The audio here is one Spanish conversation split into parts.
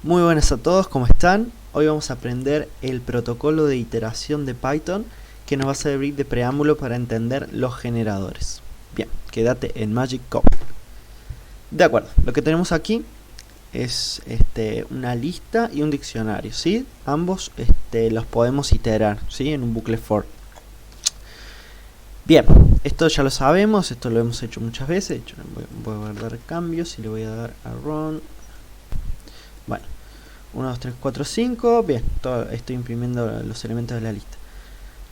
Muy buenas a todos, ¿cómo están? Hoy vamos a aprender el protocolo de iteración de Python que nos va a servir de preámbulo para entender los generadores. Bien, quédate en Magic Code. De acuerdo, lo que tenemos aquí es una lista y un diccionario, ¿sí? Ambos los podemos iterar, ¿sí? En un bucle for. Bien, esto ya lo sabemos, esto lo hemos hecho muchas veces. De hecho, voy a guardar cambios y le voy a dar a run. Bueno, 1, 2, 3, 4, 5. Bien, estoy imprimiendo los elementos de la lista.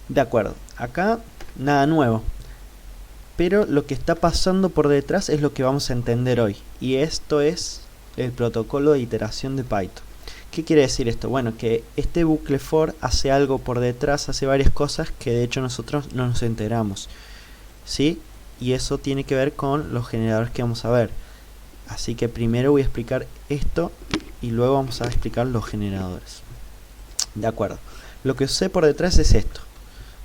De acuerdo, acá nada nuevo. Pero lo que está pasando por detrás es lo que vamos a entender hoy. Y esto es el protocolo de iteración de Python. ¿Qué quiere decir esto? Bueno, que este bucle for hace algo por detrás, hace varias cosas que de hecho nosotros no nos enteramos, ¿sí? Y eso tiene que ver con los generadores que vamos a ver. Así que primero voy a explicar esto y luego vamos a explicar los generadores. De acuerdo. Lo que sucede por detrás es esto.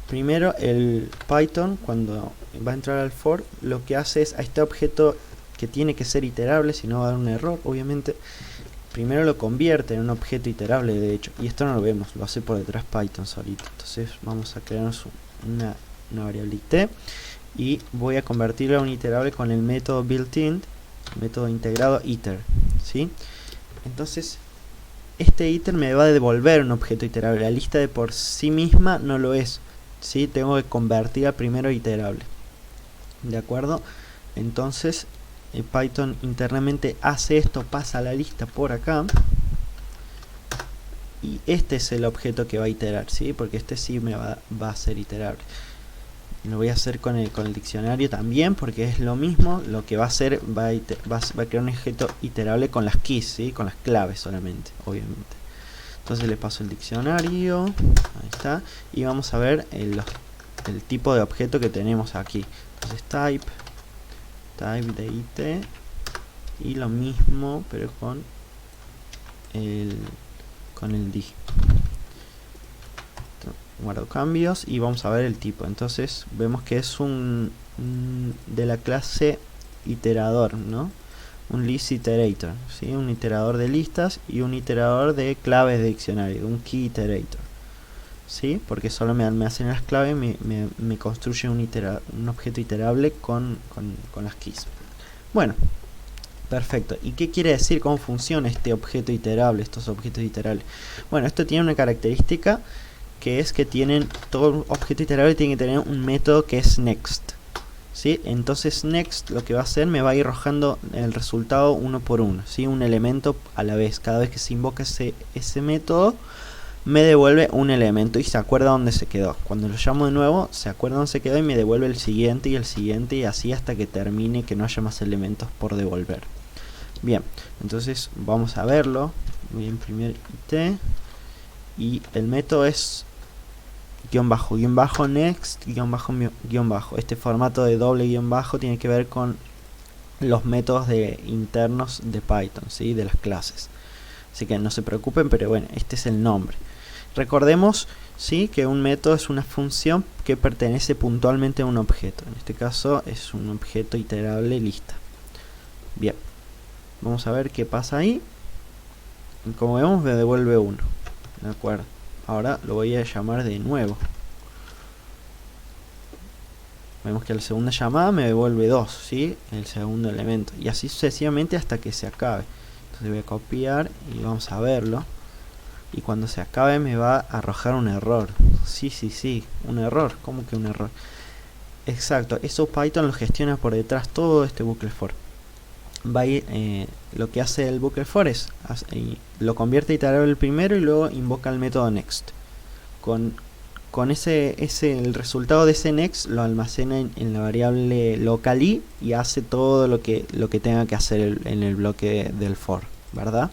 Primero el Python, cuando va a entrar al for, lo que hace es a este objeto que tiene que ser iterable, si no va a dar un error, obviamente. Primero lo convierte en un objeto iterable, de hecho. Y esto no lo vemos, lo hace por detrás Python solito. Entonces vamos a crearnos una variable it. Y voy a convertirlo a un iterable con el método built-in, método integrado iter, ¿sí? Entonces este iter me va a devolver un objeto iterable. La lista de por sí misma no lo es, ¿sí? Tengo que convertir a primero iterable. ¿De acuerdo? Entonces Python internamente hace esto, pasa la lista por acá. Y este es el objeto que va a iterar, ¿sí? Porque este sí me va a ser iterable. Lo voy a hacer con el diccionario también, porque es lo mismo. Lo que va a hacer, va a crear un objeto iterable con las keys, ¿sí? Con las claves solamente, obviamente. Entonces le paso el diccionario, ahí está, y vamos a ver el tipo de objeto que tenemos aquí. Entonces type de it, y lo mismo pero con el dig. Guardo cambios y vamos a ver el tipo. Entonces vemos que es un de la clase iterador, ¿no? Un list iterator, ¿sí? Un iterador de listas y un iterador de claves de diccionario, un key iterator, ¿sí? Porque solo me almacena las claves, me construye un objeto iterable con las keys. Bueno, perfecto. ¿Y qué quiere decir? ¿Cómo funciona este objeto iterable, estos objetos iterables? Bueno, esto tiene una característica que es que todo objeto iterable tiene que tener un método que es next, ¿sí? Entonces next lo que va a hacer, me va a ir arrojando el resultado uno por uno, ¿sí? Un elemento a la vez. Cada vez que se invoca ese método, me devuelve un elemento y se acuerda dónde se quedó. Cuando lo llamo de nuevo, se acuerda dónde se quedó y me devuelve el siguiente y así hasta que termine, que no haya más elementos por devolver. Bien, entonces vamos a verlo. Voy a imprimir it y el método es guión bajo next guión bajo. Este formato de doble guión bajo tiene que ver con los métodos internos de Python, ¿sí? De las clases. Así que no se preocupen, pero bueno, este es el nombre. Recordemos, ¿sí? Que un método es una función que pertenece puntualmente a un objeto. En este caso es un objeto iterable lista. Bien, vamos a ver qué pasa ahí. Como vemos, me devuelve 1. De acuerdo. Ahora lo voy a llamar de nuevo. Vemos que la segunda llamada me devuelve 2, ¿sí? El segundo elemento. Y así sucesivamente hasta que se acabe. Entonces voy a copiar y vamos a verlo. Y cuando se acabe me va a arrojar un error. Sí, un error. ¿Cómo que un error? Exacto, eso Python lo gestiona por detrás, todo este bucle for. Va a ir, lo que hace el bucle for es lo convierte a iterable el primero y luego invoca el método next. Con el resultado de ese next lo almacena en la variable local y hace todo lo que tenga que hacer en el bloque del for, ¿verdad?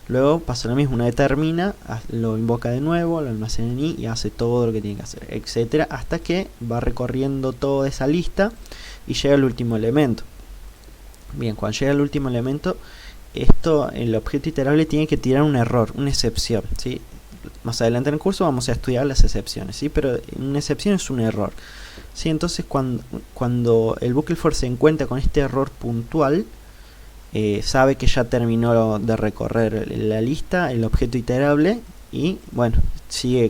Luego pasa lo mismo, una vez termina, lo invoca de nuevo, lo almacena en i y hace todo lo que tiene que hacer, etcétera, hasta que va recorriendo toda esa lista y llega al último elemento. Bien, cuando llega al último elemento, el objeto iterable tiene que tirar un error, una excepción, ¿sí? Más adelante en el curso vamos a estudiar las excepciones, ¿sí? Pero una excepción es un error, ¿sí? Entonces cuando el bucle for se encuentra con este error puntual, sabe que ya terminó de recorrer la lista, el objeto iterable, y bueno,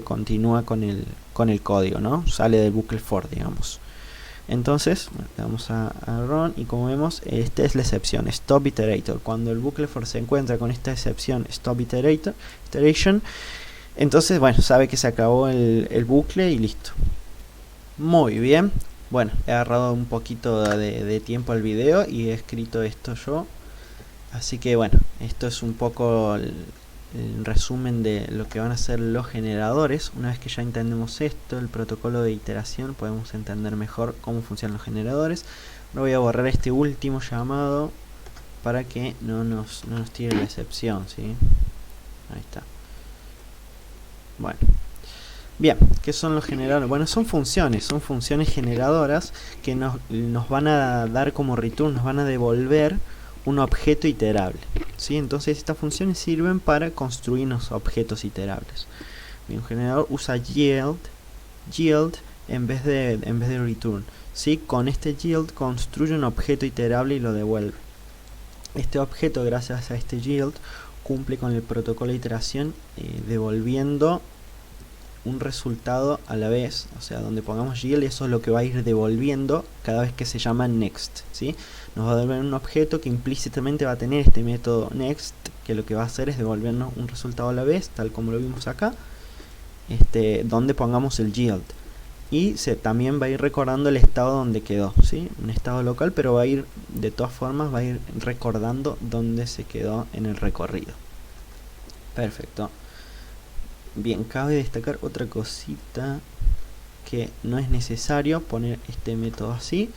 continúa con el código, ¿no? Sale del bucle for, digamos. Entonces, bueno, le damos a run y como vemos, esta es la excepción, stop iterator. Cuando el bucle for se encuentra con esta excepción, stop iteration, entonces, bueno, sabe que se acabó el bucle y listo. Muy bien. Bueno, he agarrado un poquito de tiempo al video y he escrito esto yo. Así que bueno, esto es un poco el resumen de lo que van a ser los generadores. Una vez que ya entendemos esto, el protocolo de iteración, podemos entender mejor cómo funcionan los generadores. Ahora voy a borrar este último llamado para que no nos tire la excepción, ¿sí? Ahí está. Bueno. Bien, ¿qué son los generadores? Bueno, son funciones generadoras que nos van a dar como return, nos van a devolver un objeto iterable, ¿sí? Entonces estas funciones sirven para construir unos objetos iterables. Bien, un generador usa yield en vez de return, ¿sí? Con este yield construye un objeto iterable y lo devuelve. Este objeto, gracias a este yield, cumple con el protocolo de iteración, devolviendo un resultado a la vez, o sea, donde pongamos yield, eso es lo que va a ir devolviendo cada vez que se llama next, ¿sí? Nos va a devolver un objeto que implícitamente va a tener este método next, que lo que va a hacer es devolvernos un resultado a la vez, tal como lo vimos acá, donde pongamos el yield. Y también va a ir recordando el estado donde quedó, ¿sí? Un estado local, pero va a ir, de todas formas, va a ir recordando dónde se quedó en el recorrido. Perfecto. Bien, cabe destacar otra cosita, que no es necesario poner este método así,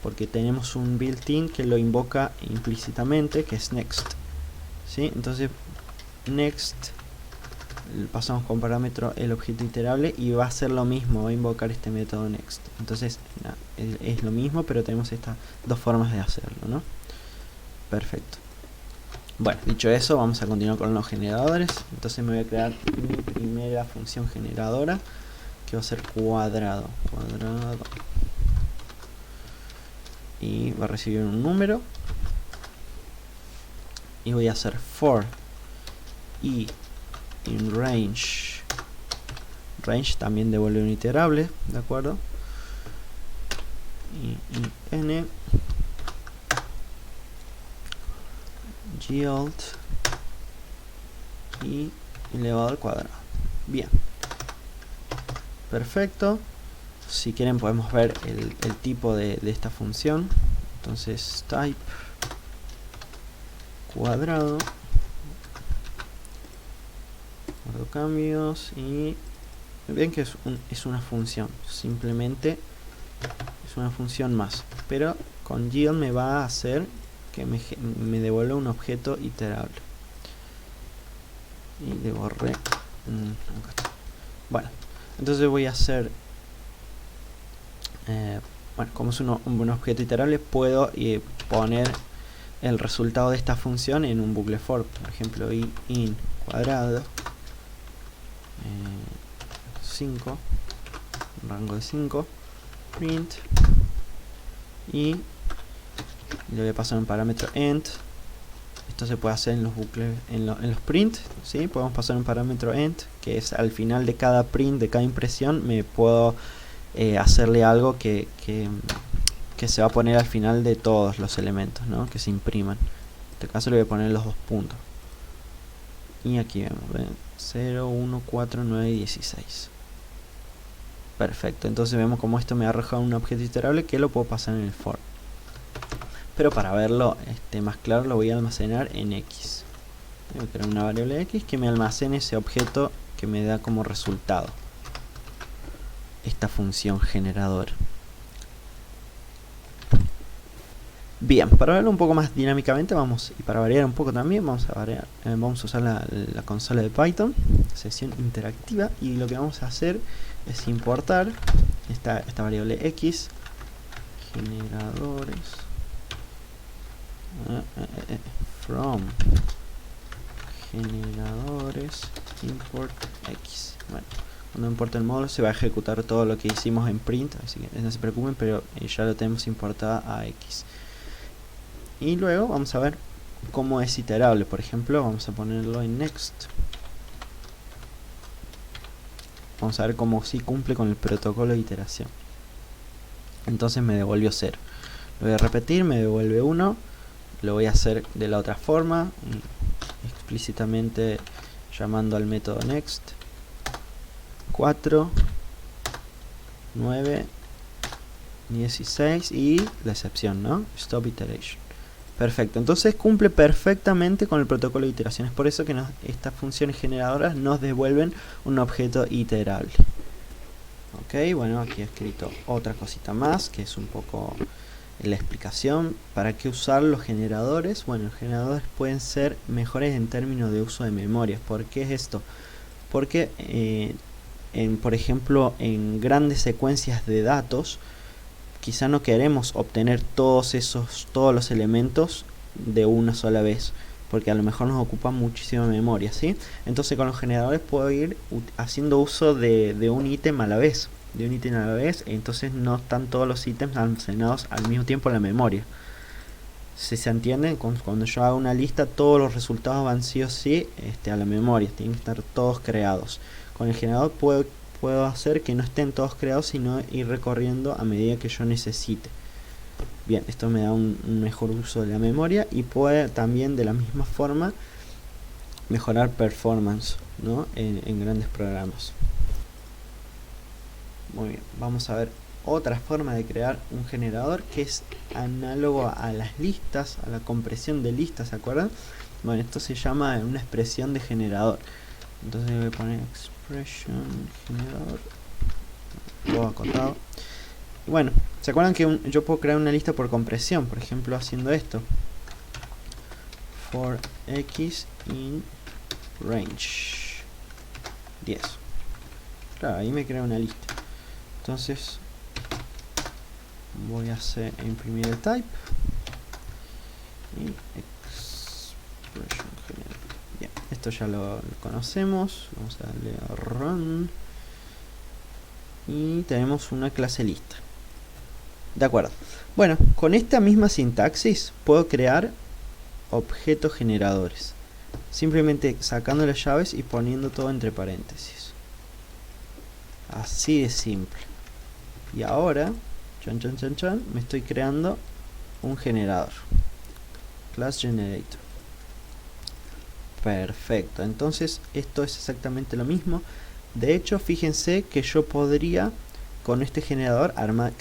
porque tenemos un built-in que lo invoca implícitamente, que es next, ¿sí? Entonces next pasamos con parámetro el objeto iterable y va a hacer lo mismo, va a invocar este método next. Entonces es lo mismo, pero tenemos estas dos formas de hacerlo, ¿no? Perfecto. Bueno, dicho eso, vamos a continuar con los generadores. Entonces me voy a crear mi primera función generadora, que va a ser cuadrado. Y va a recibir un número. Y voy a hacer for i in range. Range también devuelve un iterable, ¿de acuerdo? Y n yield y elevado al cuadrado. Bien, perfecto. Si quieren podemos ver el tipo de esta función. Entonces type cuadrado, guardo cambios y ven que es una función, simplemente es una función más, pero con yield me va a hacer que me devuelva un objeto iterable. Y le borré. Bueno, entonces voy a hacer bueno, como es un objeto iterable, puedo poner el resultado de esta función en un bucle for. Por ejemplo, in cuadrado 5, rango de 5, print, y le voy a pasar un parámetro end. Esto se puede hacer en los bucles, en los print, ¿sí? Podemos pasar un parámetro end, que es al final de cada print, de cada impresión, me puedo hacerle algo que se va a poner al final de todos los elementos, ¿no? Que se impriman. En este caso le voy a poner los dos puntos. Y aquí vemos, ¿ven? 0, 1, 4, 9 y 16. Perfecto, entonces vemos como esto me ha arrojado un objeto iterable que lo puedo pasar en el for. Pero para verlo más claro lo voy a almacenar en X. Voy a crear una variable X que me almacene ese objeto que me da como resultado esta función generadora. Bien, para verlo un poco más dinámicamente y para variar un poco también, vamos a usar la consola de Python, sesión interactiva, y lo que vamos a hacer es importar esta variable X, generadores, from generadores import X. Bueno, cuando importe el módulo se va a ejecutar todo lo que hicimos en print, así que no se preocupen, pero ya lo tenemos importada a X. Y luego vamos a ver cómo es iterable. Por ejemplo, vamos a ponerlo en next. Vamos a ver cómo sí cumple con el protocolo de iteración. Entonces me devolvió 0. Lo voy a repetir, me devuelve 1. Lo voy a hacer de la otra forma, explícitamente llamando al método next. 4, 9, 16 y la excepción, ¿no? Stop iteration. Perfecto, entonces cumple perfectamente con el protocolo de iteración. Es por eso que estas funciones generadoras nos devuelven un objeto iterable. Ok, bueno, aquí he escrito otra cosita más, que es un poco la explicación. ¿Para qué usar los generadores? Bueno, los generadores pueden ser mejores en términos de uso de memoria. ¿Por qué es esto? Porque, por ejemplo, en grandes secuencias de datos, quizá no queremos obtener todos los elementos de una sola vez, porque a lo mejor nos ocupa muchísima memoria, ¿sí? Entonces con los generadores puedo ir haciendo uso de un ítem a la vez, entonces no están todos los ítems almacenados al mismo tiempo en la memoria. Si se entiende, cuando yo hago una lista, todos los resultados van sí o sí a la memoria, tienen que estar todos creados. Con el generador puedo hacer que no estén todos creados, sino ir recorriendo a medida que yo necesite. Bien, esto me da un mejor uso de la memoria y puede también de la misma forma mejorar performance, ¿no? en grandes programas. Muy bien, vamos a ver otra forma de crear un generador que es análogo a las listas, a la compresión de listas, ¿se acuerdan? Bueno, esto se llama una expresión de generador. Entonces voy a poner expression generador, todo acotado. Y bueno, ¿se acuerdan que yo puedo crear una lista por compresión? Por ejemplo, haciendo esto: for x in range 10. Claro, ahí me crea una lista. Entonces voy a imprimir el type y expression general. Bien, esto ya lo conocemos. Vamos a darle a run y tenemos una clase lista. De acuerdo. Bueno, con esta misma sintaxis puedo crear objetos generadores, simplemente sacando las llaves y poniendo todo entre paréntesis. Así de simple. Y ahora, me estoy creando un generador. Class generator. Perfecto. Entonces esto es exactamente lo mismo. De hecho, fíjense que yo podría con este generador armar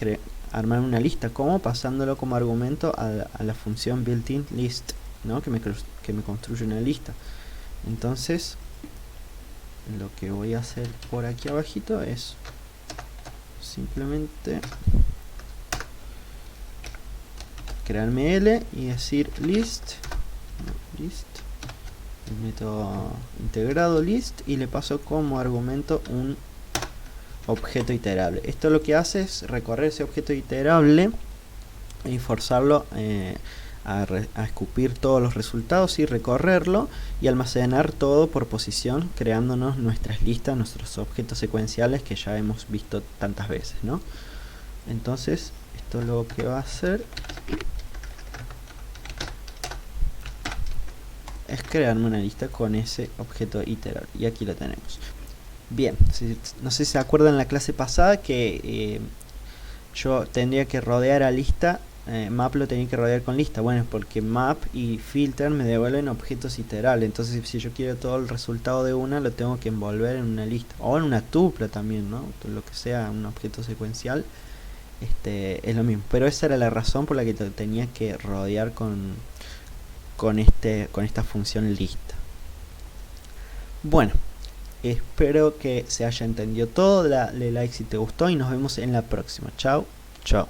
una lista, como pasándolo como argumento a la función built-in list, ¿no? que me construye una lista. Entonces lo que voy a hacer por aquí abajito es simplemente crearme L y decir list, el método integrado list, y le paso como argumento un objeto iterable. Esto lo que hace es recorrer ese objeto iterable y forzarlo a escupir todos los resultados y recorrerlo y almacenar todo por posición, creándonos nuestras listas, nuestros objetos secuenciales que ya hemos visto tantas veces, ¿no? Entonces esto lo que va a hacer es crearme una lista con ese objeto iterable, y aquí lo tenemos. Bien, no sé si se acuerdan en la clase pasada que yo tendría que rodear a lista, map lo tenía que rodear con lista. Bueno, es porque map y filter me devuelven objetos iterables. Entonces si yo quiero todo el resultado de una, lo tengo que envolver en una lista, o en una tupla también, ¿no? Lo que sea un objeto secuencial, es lo mismo. Pero esa era la razón por la que tenía que rodear con esta función lista. Bueno, espero que se haya entendido todo. Dale like si te gustó y nos vemos en la próxima. Chao, chao.